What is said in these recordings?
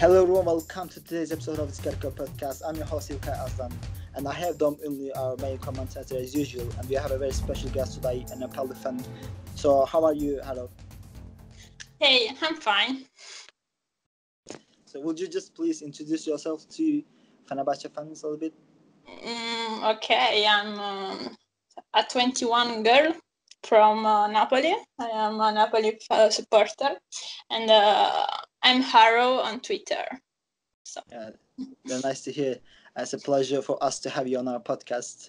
Hello everyone, welcome to today's episode of the Skerko podcast. I'm your host İlkay and I have Dom only our main commentator as usual, and we have a very special guest today, a Napoli fan. So how are you, Hello? Hey, I'm fine. So would you just please introduce yourself to Fenerbahce fans a little bit? Okay, I'm a 21 girl from Napoli. I am a Napoli supporter, and I'm Haro on Twitter. So. Yeah, very nice to hear. It's a pleasure for us to have you on our podcast.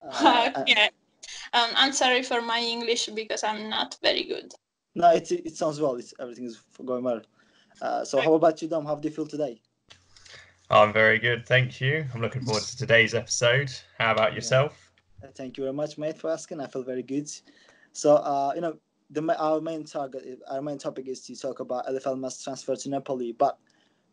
Okay. I'm sorry for my English because I'm not very good. No, it sounds well. Everything is going well. So how about you, Dom? How do you feel today? I'm very good, thank you. I'm looking forward to today's episode. How about yourself? Thank you very much, mate, for asking. I feel very good. So, our main topic is to talk about Eljif Elmas' transfer to Napoli. But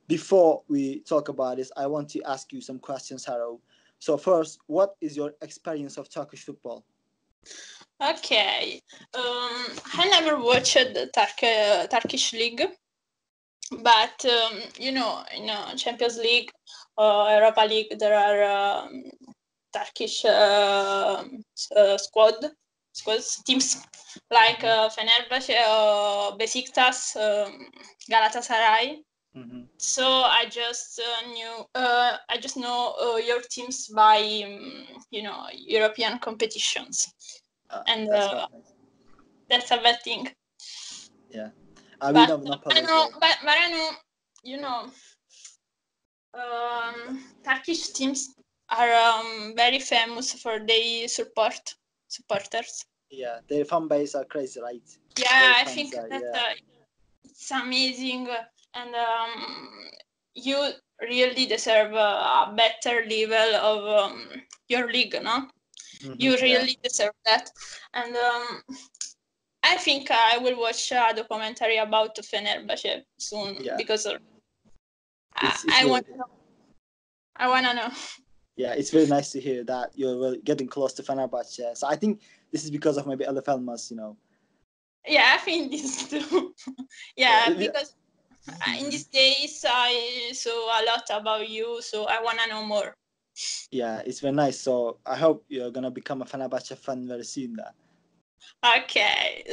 before we talk about this, I want to ask you some questions, Haro. So first, what is your experience of Turkish football? Okay, I never watched the Turkish league, but in Champions League or Europa League there are Turkish squads teams like Fenerbahce, Besiktas, Galatasaray. Mm-hmm. So I just know your teams by European competitions, and that's a bad thing. Yeah, I know, Turkish teams are very famous for their supporters. Yeah, their fan base are crazy, right? Yeah, I think it's amazing, and you really deserve a better level of your league, no? Mm-hmm, you really deserve that, and I think I will watch a documentary about Fenerbahce soon because I want to know. I want to know. Yeah, it's very nice to hear that you're getting close to Fenerbahce. So I think this is because of maybe Eljif Elmas, Yeah, I think this too. Because in these days I saw a lot about you, so I want to know more. Yeah, it's very nice. So I hope you're gonna become a Fenerbahce fan very soon. Okay,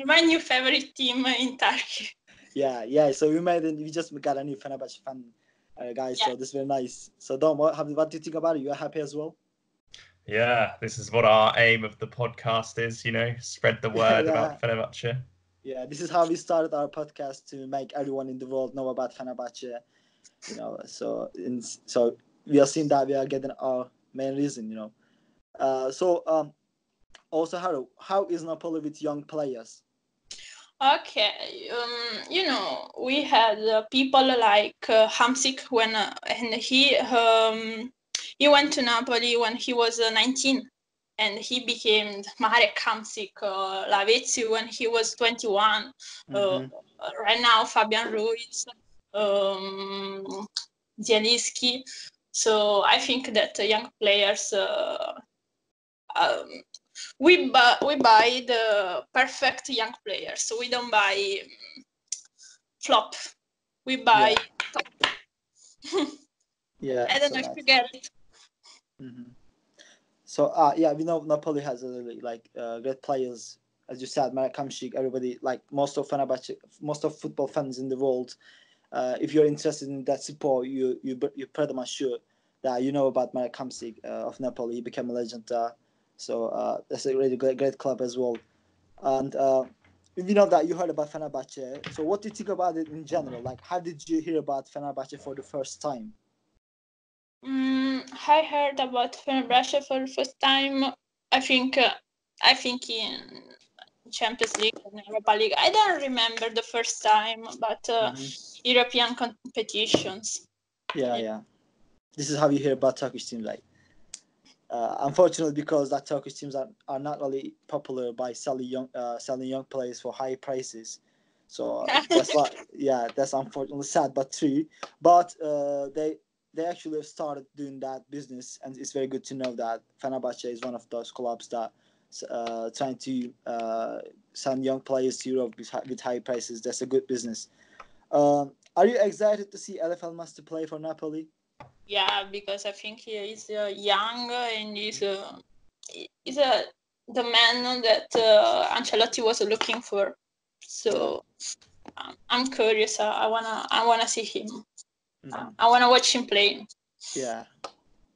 my new favorite team in Turkey. Yeah. So we just got a new Fenerbahce fan, guys. Yeah. So this is very nice. So Dom, what do you think about it? You are happy as well? Yeah, this is what our aim of the podcast is. Spread the word about Fenerbahce. Yeah, this is how we started our podcast, to make everyone in the world know about Fenerbahce. So we are seeing that we are getting our main reason. Also, how is Napoli with young players? Okay, we had people like Hamsik and he went to Napoli when he was 19, and he became Marek Hamsik, Lavezzi when he was 21. Right now, Fabian Ruiz, Zielinski. So I think that young players. We buy the perfect young players. So we don't buy flop. We buy top. Yeah. I don't know if you get it. Mm-hmm. So we know Napoli has really great players, as you said, Marek Hamsik. Everybody, like most of Fenerbahce, most of football fans in the world, if you're interested in that sport, you're pretty much sure that you know about Marek Hamsik of Napoli. He became a legend. So that's a really great club as well. And we know that you heard about Fenerbahce. So what do you think about it in general? Like, how did you hear about Fenerbahce for the first time? I heard about Fenerbahce for the first time. I think in Champions League and Europa League. I don't remember the first time, but European competitions. Yeah. This is how you hear about Turkish teams, like. Unfortunately, because that Turkish teams are not really popular by selling young players for high prices, so that's unfortunately sad but true. But they actually have started doing that business, and it's very good to know that Fenerbahce is one of those clubs that trying to send young players to Europe with high prices. That's a good business. Are you excited to see Eljif Elmas to play for Napoli? Yeah, because I think he is young and he's the man that Ancelotti was looking for. So I'm curious. I wanna see him. I wanna watch him play. Yeah.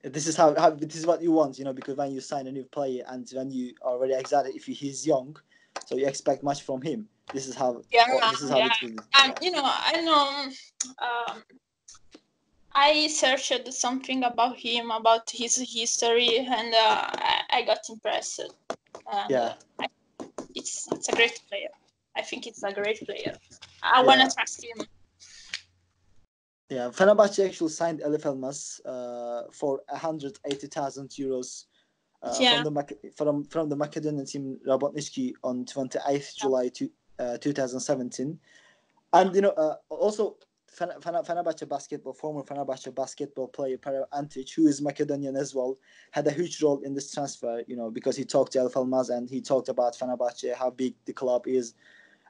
This is how this is what you want, because when you sign a new player and when you are already excited if he's young, so you expect much from him. This is how it will be. I know. I searched something about him, about his history, and I got impressed. And it's a great player. I think it's a great player. I wanna trust him. Yeah, Fenerbahce actually signed Eljif Elmas for 180,000 euros from the Macedonian team Rabotnički on 28th July 2017. And also Fenerbahce former Fenerbahce basketball player Para Antic, who is Macedonian as well, had a huge role in this transfer, because he talked to Eljif Elmas and he talked about Fenerbahce, how big the club is,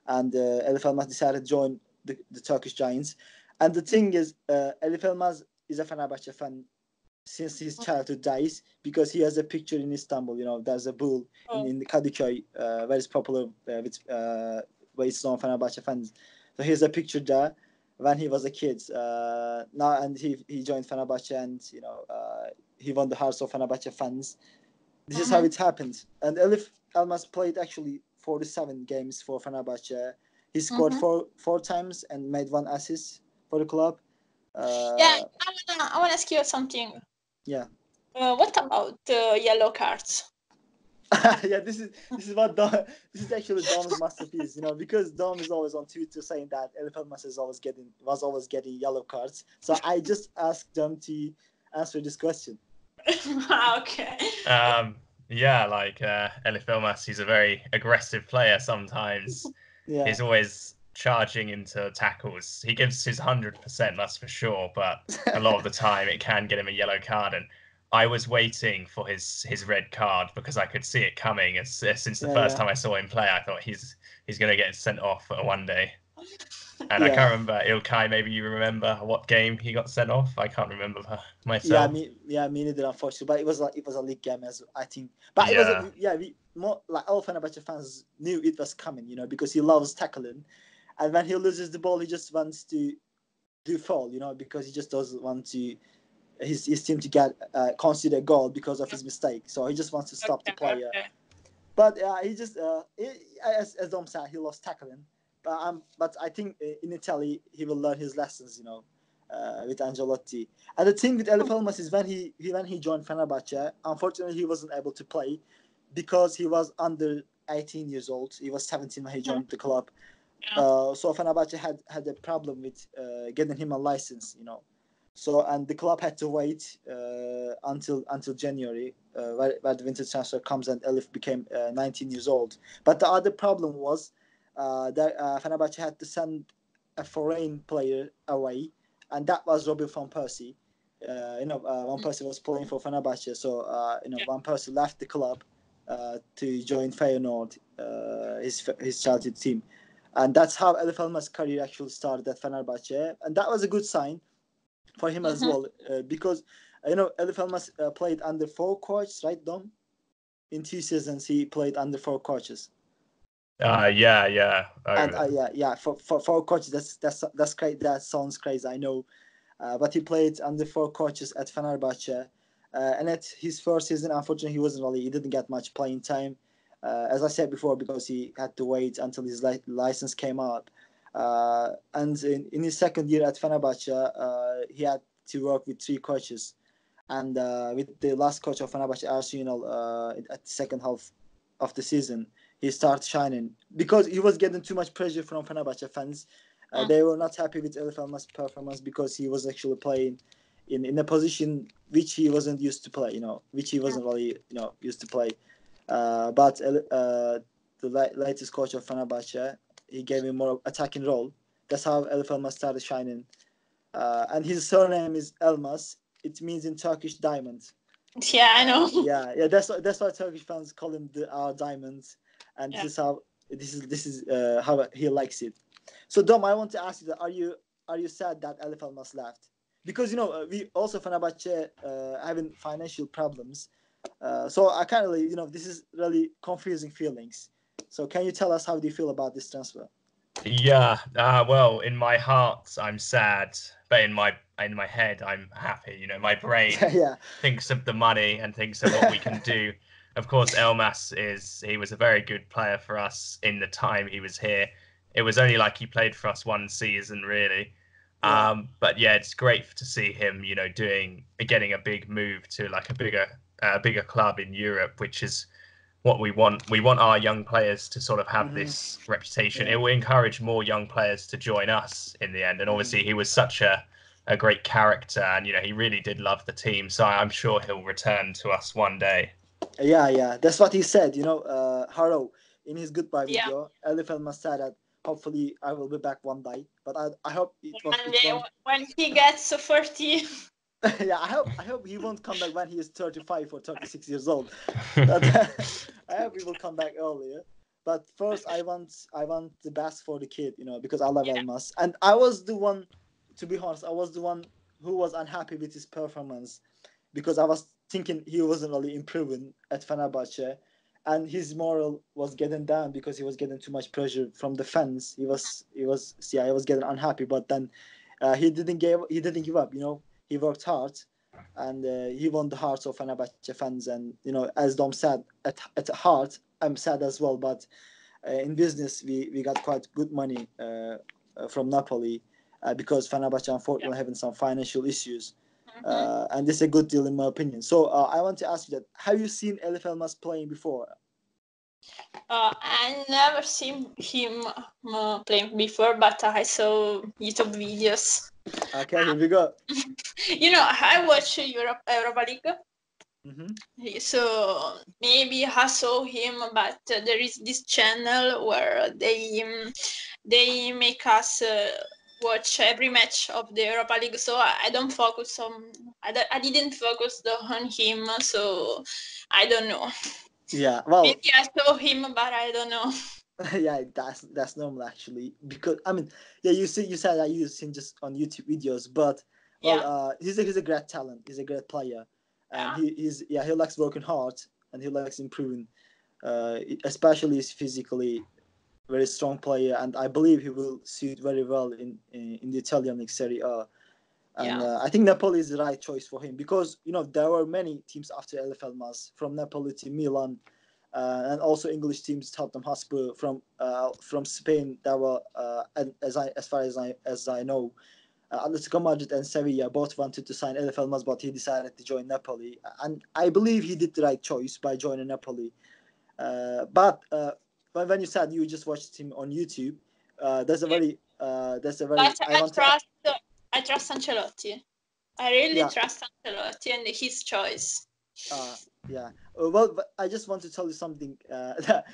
and Eljif Elmas decided to join the Turkish Giants. And the thing is, Eljif Elmas is a Fenerbahce fan since his childhood days, because he has a picture in Istanbul. There's a bull in Kadıköy, very popular with where it's known Fenerbahce fans. So here's a picture there when he was a kid. Now and he joined Fenerbahce, and he won the hearts of Fenerbahce fans. This is how it happened. And Eljif Elmas played actually 47 games for Fenerbahce. He scored four times and made 1 assist for the club. I wanna ask you something. Yeah. What about yellow cards? Yeah, this is what this is actually Dom's masterpiece, because Dom is always on Twitter saying that Eljif Elmas was always getting yellow cards. So I just asked Dom to answer this question. Okay. Yeah, like Eljif Elmas, he's a very aggressive player sometimes. Yeah. He's always charging into tackles. He gives his 100%, that's for sure, but a lot of the time it can get him a yellow card. And I was waiting for his red card because I could see it coming. Since the first time I saw him play, I thought he's going to get sent off one day. And I can't remember, İlkay, maybe you remember what game he got sent off? I can't remember myself. Me neither, unfortunately. But it was a league game, as I think. But it was we more like all Fenerbahce fans knew it was coming, because he loves tackling, and when he loses the ball, he just wants to do foul, because he just doesn't want to his team to get concede a goal because of his mistake. So he just wants to stop the player. Okay. But he just as Dom said, he lost tackling. But I think in Italy he will learn his lessons, with Ancelotti. And the thing with Eljif Elmas is when he joined Fenerbahce, unfortunately he wasn't able to play because he was under 18 years old. He was 17 when he joined the club. So Fenerbahce had a problem with getting him a license, So and the club had to wait until January, where the winter transfer comes, and Eljif became 19 years old. But the other problem was that Fenerbahce had to send a foreign player away, and that was Robin van Persie. Van Persie was playing for Fenerbahce, so Van Persie left the club to join Feyenoord, his childhood team, and that's how Eljif Elmas' career actually started at Fenerbahce, and that was a good sign for him as well, because Eljif Elmas played under 4 coaches, right, Dom? In 2 seasons, he played under 4 coaches. Yeah. And for 4 coaches, that's great. That sounds crazy, I know, but he played under 4 coaches at Fenerbahce, and at his first season, unfortunately, he didn't get much playing time, as I said before, because he had to wait until his license came out. And in his second year at Fenerbahce, he had to work with 3 coaches, and with the last coach of Fenerbahce, Arsenal, at the second half of the season, he started shining because he was getting too much pressure from Fenerbahce fans. They were not happy with Eljif Elmas' performance because he was actually playing in a position which he wasn't used to play, which he wasn't really, used to play. But the latest coach of Fenerbahce, he gave him more attacking role. That's how Eljif Elmas started shining. And his surname is Elmas. It means in Turkish diamond. Yeah, I know. Yeah. That's why Turkish fans call him our diamonds. And this is how he likes it. So Dom, I want to ask you that: are you are you sad that Eljif Elmas left? Because we also Fenerbahce having financial problems. So I can't really, this is really confusing feelings. So can you tell us how do you feel about this transfer? Yeah, well, in my heart, I'm sad, but in my head, I'm happy. My brain Yeah. thinks of the money and thinks of what we can do. Of course, Elmas he was a very good player for us in the time he was here. It was only like he played for us one season, really. Yeah. But yeah, it's great to see him, getting a big move to like a bigger club in Europe, which is what we want. We want our young players to sort of have this reputation. Yeah. It will encourage more young players to join us in the end. And obviously, he was such a great character, and he really did love the team. So I'm sure he'll return to us one day. Yeah. That's what he said. Haro, in his goodbye Yeah. video, Eljif Elmas said that hopefully I will be back one day. But I hope when he gets 40. Yeah, I hope he won't come back when he is 35 or 36 years old. But I hope he will come back earlier. But first, I want the best for the kid, because I love Elmas. And I was the one, to be honest, I was the one who was unhappy with his performance because I was thinking he wasn't really improving at Fenerbahce, and his moral was getting down because he was getting too much pressure from the fans. He was getting unhappy, but then he didn't give up. He worked hard, and he won the hearts of Fenerbahce fans. And as Dom said, at heart, I'm sad as well. But in business, we got quite good money from Napoli because Fenerbahce unfortunately having some financial issues, and this is a good deal in my opinion. So I want to ask you that: have you seen Eljif Elmas playing before? I never seen him playing before, but I saw YouTube videos. Okay, here we go. I watch Europa League. Mm-hmm. So maybe I saw him, but there is this channel where they make us watch every match of the Europa League. So I don't focus on. I didn't focus on him, so I don't know. Yeah, well, maybe I saw him, but I don't know. Yeah, that's normal actually, because you said that you've seen just on YouTube videos, but he's a great talent. He's a great player, and he likes working hard and he likes improving. Especially he's physically very strong player, and I believe he will suit very well in the Italian League Serie A. And I think Napoli is the right choice for him because there were many teams after Eljif Elmas, from Napoli to Milan. And also English teams, Tottenham Hotspur from Spain. That were as far as I know, Atletico Madrid and Sevilla both wanted to sign Eljif Elmas, but he decided to join Napoli, and I believe he did the right choice by joining Napoli. But when you said you just watched him on YouTube, that's a very. I trust Ancelotti. I really trust Ancelotti and his choice. Well, but I just want to tell you something that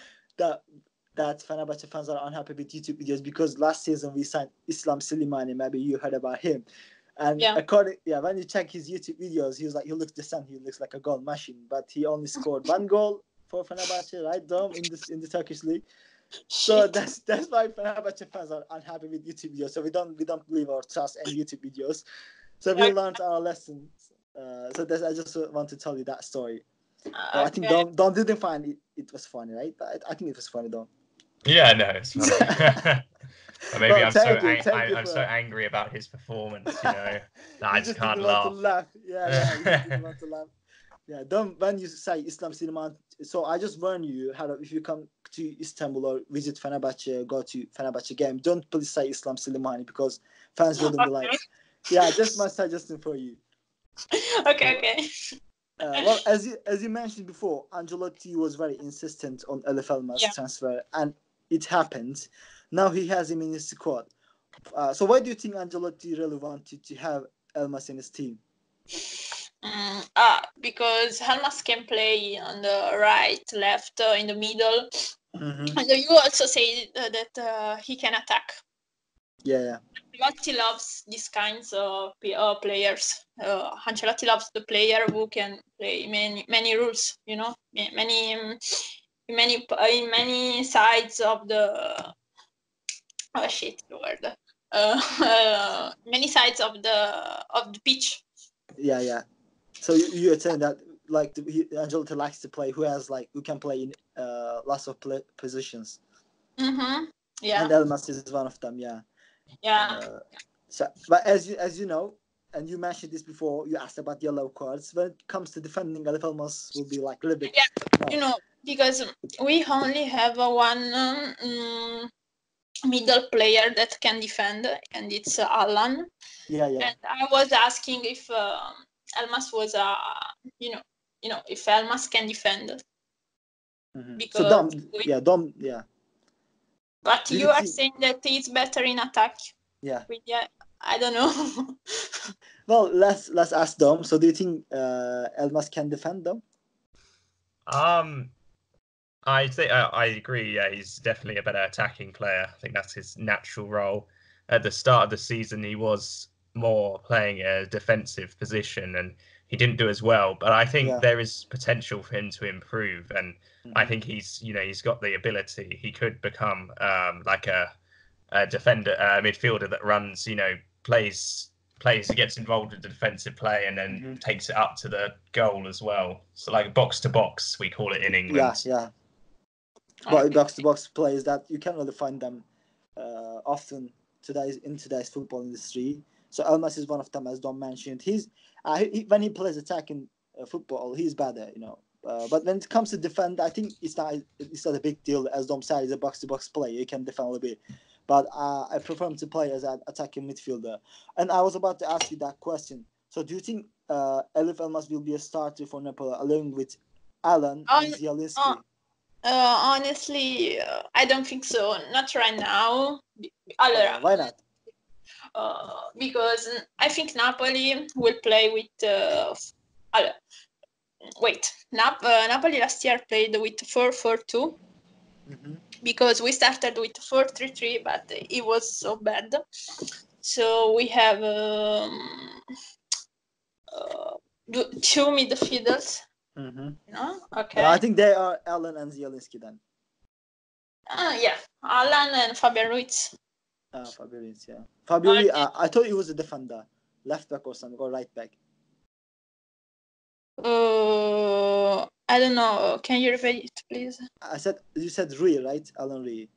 Fenerbahce fans are unhappy with YouTube videos because last season we signed Islam Slimani. Maybe you heard about him. And when you check his YouTube videos, he looks decent. He looks like a goal machine, but he only scored one goal for Fenerbahce, right, Dom, in the Turkish league. So that's why Fenerbahce fans are unhappy with YouTube videos. So we don't believe or trust any YouTube videos. So we learned our lessons. So I just want to tell you that story. I think Don didn't find it was funny, right? I think it was funny, Don. Yeah, no, it's funny. Maybe well, I'm so angry about his performance, that I just can't laugh. Yeah, you just didn't want to laugh. Yeah, Don, when you say Islam Slimani, so I just warn you, if you come to Istanbul or visit Fenerbahce, go to Fenerbahce game, don't please say Islam Slimani because fans wouldn't be like, yeah, just my suggestion for you. Okay. Well, as you mentioned before, Ancelotti was very insistent on Eljif Elmas' transfer, and it happened. Now he has him in his squad. So why do you think Ancelotti really wanted to have Elmas in his team? Because Elmas can play on the right, left, in the middle. Mm-hmm. And you also say that he can attack. Yeah. Ancelotti loves these kinds of players. Ancelotti loves the player who can play many rules. Many sides of the. Oh shit! The word. many sides of the pitch. Yeah. So you're saying that like Ancelotti likes to play who can play in lots of positions. Mm-hmm. Yeah. And Elmas is one of them. Yeah. Yeah. But as you know, and you mentioned this before, you asked about yellow cards. When it comes to defending, Eljif Elmas will be like a little bit. Yeah. Because we only have one middle player that can defend, and it's Alan. Yeah. And I was asking if Elmas was if Elmas can defend. Mm-hmm. Because Dom. Yeah. But you are saying that he's better in attack. Yeah. I don't know. Well, let's ask Dom. So do you think Elmas can defend them? I think I agree. Yeah, he's definitely a better attacking player. I think that's his natural role. At the start of the season, he was more playing a defensive position, and he didn't do as well. But I think there is potential for him to improve, and I think he's got the ability. He could become like a defender, midfielder that runs, plays, gets involved with the defensive play, and then takes it up to the goal as well. So like box to box, we call it in England. Yeah. But box to box plays that you can't really find them often in today's football industry. So Elmas is one of them, as Dom mentioned. When he plays attacking football, he's better, but when it comes to defend, I think it's not a big deal. As Dom said, he's a box to box player. He can defend a little bit. But I prefer him to play as an attacking midfielder. And I was about to ask you that question. So do you think Eljif Elmas will be a starter for Napoli along with Alan and Zielinski? Honestly, I don't think so. Not right now. Why not? Because I think Napoli will play with. Napoli last year played with 4-4-2. Mm-hmm. Because we started with 4-3-3, but it was so bad. So we have two midfielders. Mm-hmm. Okay. I think they are Alan and Zielinski then. Yeah, Alan and Fabian Ruiz. Fabian Ruiz, yeah. Fabian Ruiz, I thought he was a defender, left back or something, or right back. I don't know. Can you repeat it, please? You said Rui, right? Alan Rui.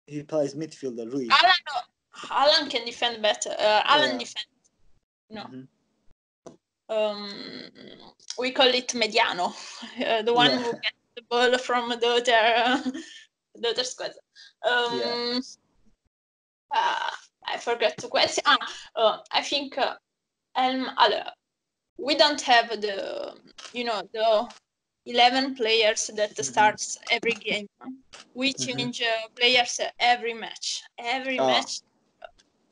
He plays midfielder, Rui. Alan can defend better. Alan defends. We call it mediano, the one who gets the ball from the other squad. I forgot to question. I think we don't have the 11 players that starts every game. We change players every match.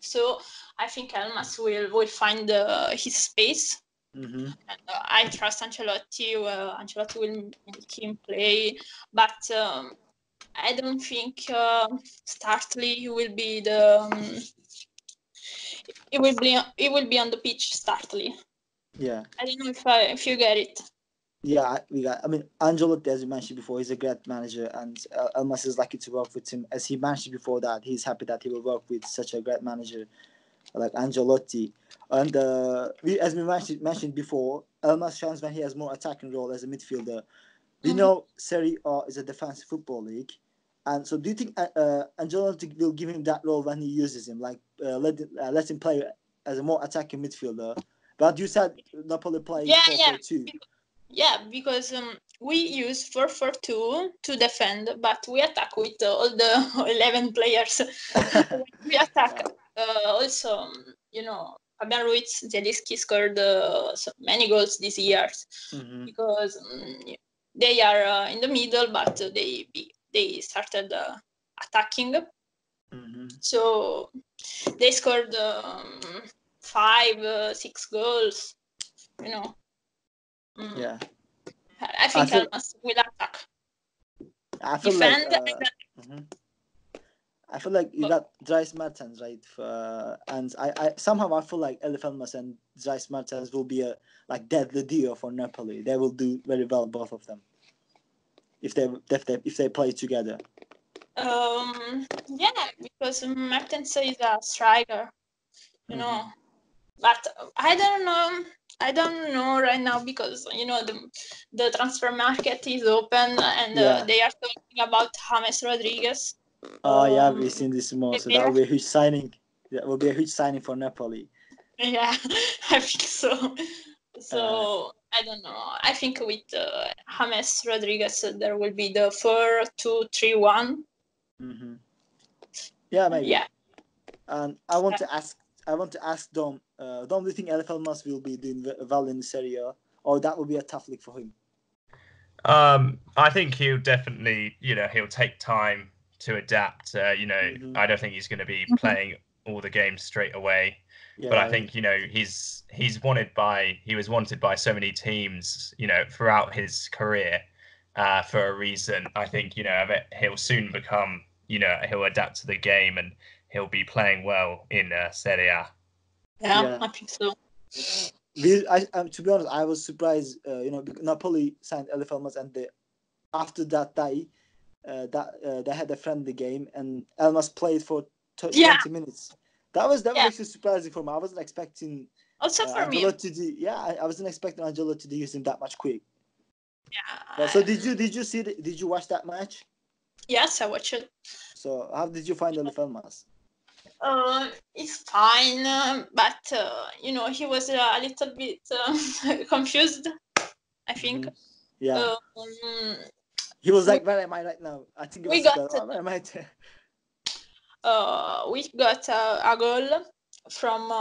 So I think Elmas will find his space. And I trust Ancelotti. Ancelotti will make him play, but I don't think Startly will be it will be on the pitch. Startly. Yeah. I don't know if you get it. Yeah, I mean, Ancelotti, as you mentioned before, he's a great manager, and Elmas is lucky to work with him. As he mentioned before, that he's happy that he will work with such a great manager like Ancelotti. And as we mentioned before, Elmas shines when he has more attacking role as a midfielder. We know Serie A is a defensive football league, and so do you think Ancelotti will give him that role when he uses him, like let him play as a more attacking midfielder? But you said Napoli plays 4-4-2. Yeah, because we use 4-4-2 to defend, but we attack with all the 11 players. We attack. Also, Fabian Ruiz, Zielinski scored so many goals this year because they are in the middle, but they started attacking. So they scored 5-6 goals. Yeah. I think Elmas will attack. I feel like you got Dries Mertens, right? And I somehow I feel like Eljif Elmas and Dries Mertens will be a deadly duo for Napoli. They will do very well, both of them, if they play together. Yeah, because Mertens is a striker, you know. But I don't know. I don't know right now because the transfer market is open and they are talking about James Rodriguez. Oh yeah, we've seen this more. So that will be a huge signing. That will be a huge signing for Napoli. Yeah, I think so. So I don't know. I think with James Rodriguez there will be the 4-2-3-1. Yeah, maybe. Yeah. And I want to ask Dom. Dom, do you think Eljif Elmas will be doing well in the Serie A, or that will be a tough league for him? I think he'll definitely, he'll take time to adapt. I don't think he's going to be playing all the games straight away. Yeah. But I think, he was wanted by so many teams, throughout his career, for a reason. I think, he'll soon become, he'll adapt to the game and he'll be playing well in Serie A. Yeah, I think so. To be honest, I was surprised. Napoli signed Eljif Elmas, and after that day, they had a friendly game, and Elmas played for 20 minutes. That was actually surprising for me. I wasn't expecting. Also for Angelo me. I wasn't expecting Angelo to use him that much quick. Yeah. So did you watch that match? Yes, I watched it. So how did you find Eljif Elmas? It's fine, but he was a little bit confused, I think. Yeah. He was like, "Where am I right now?" I think it was where am I? We got a goal from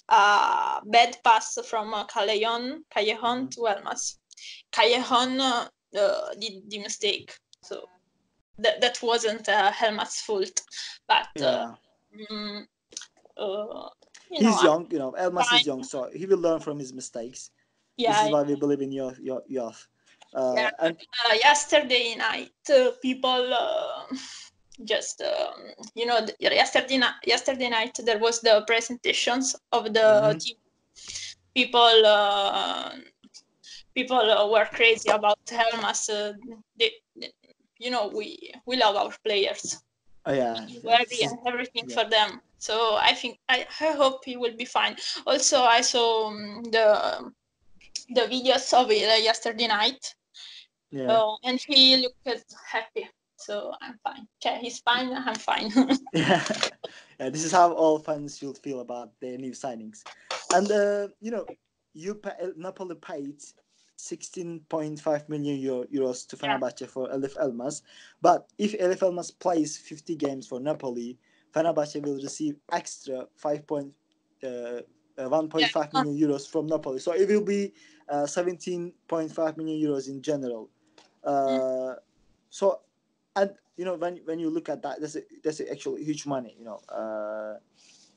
a bad pass from Callejon to Elmas. Callejon did the mistake, so that wasn't Elmas' fault, but he's young, Elmas is young, so he will learn from his mistakes. This is why we believe in your youth. And yesterday night, people just yesterday night there was the presentations of the team. People were crazy about Elmas. We love our players. Oh yeah, everything for them. So I think I hope he will be fine. Also, I saw the videos of it yesterday night. And he looked happy. So I'm fine. Okay, he's fine. I'm fine. Yeah, this is how all fans should feel about their new signings. And Napoli paid 16.5 million euros to Fenerbahce for Eljif Elmas. But if Eljif Elmas plays 50 games for Napoli, Fenerbahce will receive extra 1.5 million euros from Napoli. So it will be 17.5 million euros in general. So, and when you look at that, that's actually huge money.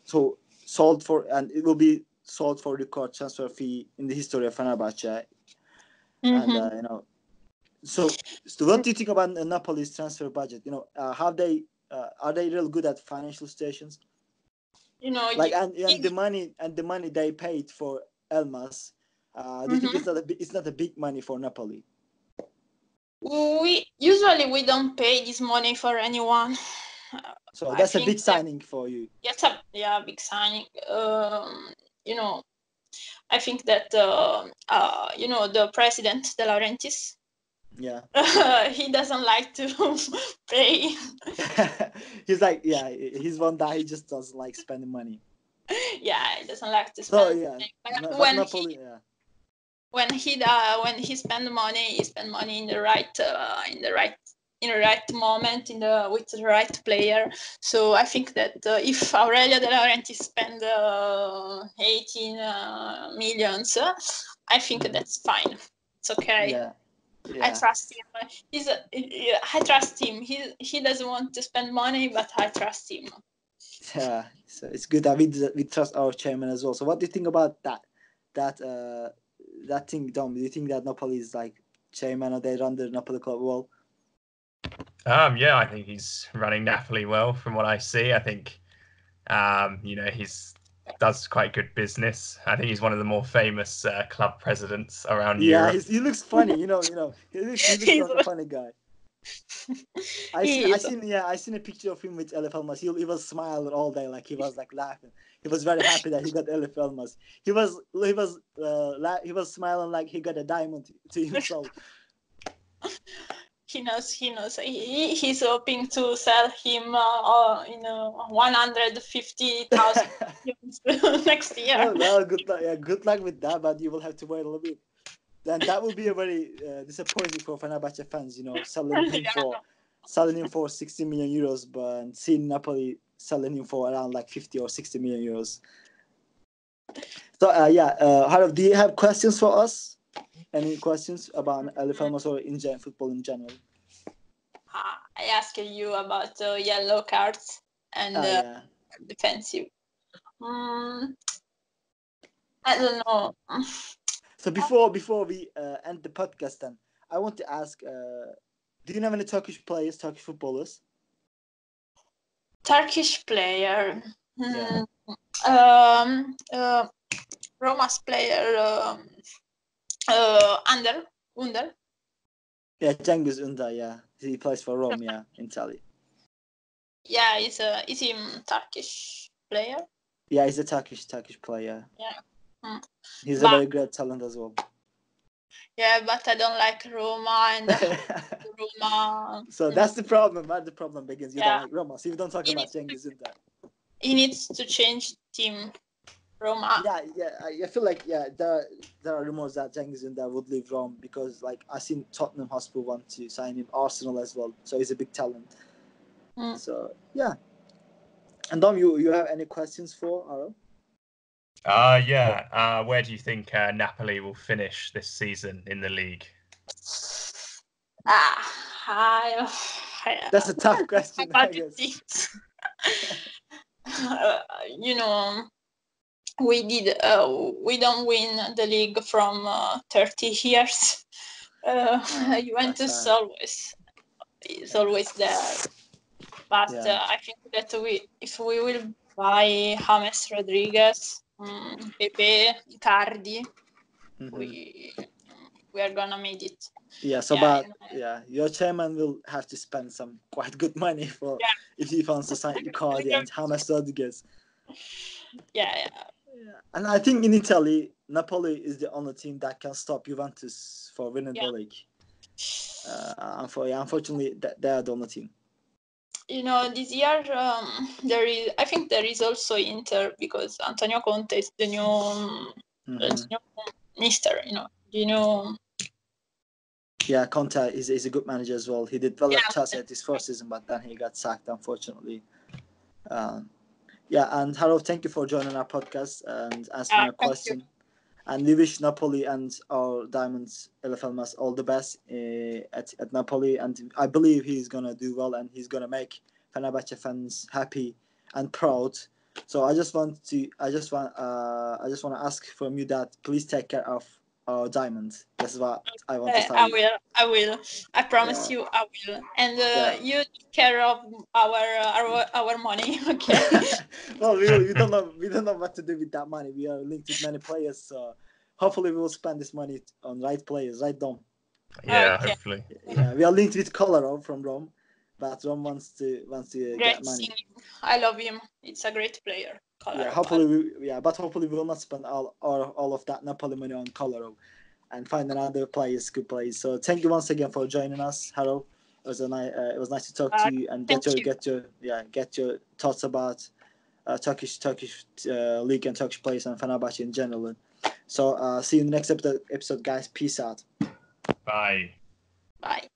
So sold for, and it will be sold for record transfer fee in the history of Fenerbahce. And so what do you think about Napoli's transfer budget? How they are they real good at financial situations? And the money they paid for Elmas, do you think it's not a big money for Napoli? We usually don't pay this money for anyone. So that's a big signing for you. Yes, big signing. I think that the president, De Laurentiis. Yeah. He doesn't like to pay. He's like, he's one guy. He just doesn't like spending money. Yeah, he doesn't like to spend. Napoli, when he spend money, he spend money in the right moment with the right player. So I think that if Aurelio De Laurentiis spend 18 millions, I think that's fine. It's okay. Yeah. I trust him. I trust him. He doesn't want to spend money, but I trust him. Yeah, so it's good that we trust our chairman as well. So what do you think about that thing, Dom? Do you think that Napoli is like chairman, or they run the Napoli club well? Yeah, I think he's running Napoli well from what I see. I think he's does quite good business. I think he's one of the more famous club presidents around Europe. Yeah, he looks funny. He looks like a funny guy. I seen a picture of him with Eljif Elmas. He was smiling all day, like he was like laughing. He was very happy that he got Eljif Elmas. He was smiling like he got a diamond to himself. He knows. He's hoping to sell him 150,000 next year. No, good luck. Yeah, good luck with that. But you will have to wait a little bit. Then that will be a very disappointing for Fenerbahce fans. Selling him for 60 million euros, but seeing Napoli selling him for around like 50 or 60 million euros. So Harald, do you have questions for us? Any questions about Eljif Elmas or football in general? I asked you about yellow cards and defensive. I don't know. So before we end the podcast, then I want to ask: do you know any Turkish footballers? Turkish player. Yeah. Roma's player. Under. Yeah, Cengiz Ünder. Yeah, he plays for Rome. Yeah, in Italy. Yeah, is he Turkish player? Yeah, he's a Turkish player. Yeah. He's a very great talent as well. Yeah, but I don't like Roma and Roma. So that's the problem. Where the problem begins. You don't like Roma. So you don't talk about Cengiz Ünder. He needs to change team. Roma. Yeah. I feel like there are rumors that Cengiz Ünder would leave Rome because like I seen Tottenham Hotspur want to sign him, Arsenal as well. So he's a big talent. So yeah. And Dom, you have any questions for Aro? Where do you think Napoli will finish this season in the league? That's a tough question, I guess. We don't win the league from 30 years. Juventus is always there. But I think that if we will buy James Rodriguez, Pepe, Icardi, we are gonna make it. Yeah, your chairman will have to spend some quite good money if he wants to sign Icardi and James Rodriguez. Yeah. And I think in Italy, Napoli is the only team that can stop Juventus for winning the league. Unfortunately, they are the only team. This year I think there is also Inter because Antonio Conte is the new minister. Yeah, Conte is a good manager as well. He did well at Chelsea at his first season, but then he got sacked, unfortunately. And Harold, thank you for joining our podcast and answering our question. And we wish Napoli and our Diamonds, Eljif Elmas, all the best at Napoli. And I believe he's gonna do well and he's gonna make Fenerbahce fans happy and proud. So I just want to ask from you that please take care of our Diamonds. That's what I want to tell you. I will. I promise you, I will. And you take care of our money, okay? Well, we don't know what to do with that money. We are linked with many players, so hopefully we will spend this money on right players, right, Dom? Yeah, okay. Hopefully. Yeah, we are linked with Kolarov from Rome, but Rome wants to get money. Singing. I love him. It's a great player. Kolarov. Yeah, hopefully we will not spend all of that Napoli money on Kolarov and find another good players. So thank you once again for joining us, Harold. It was nice to talk to you and get your thoughts about Turkish league and Turkish players and Fenerbahce in general. So see you in the next episode, guys. Peace out. Bye. Bye.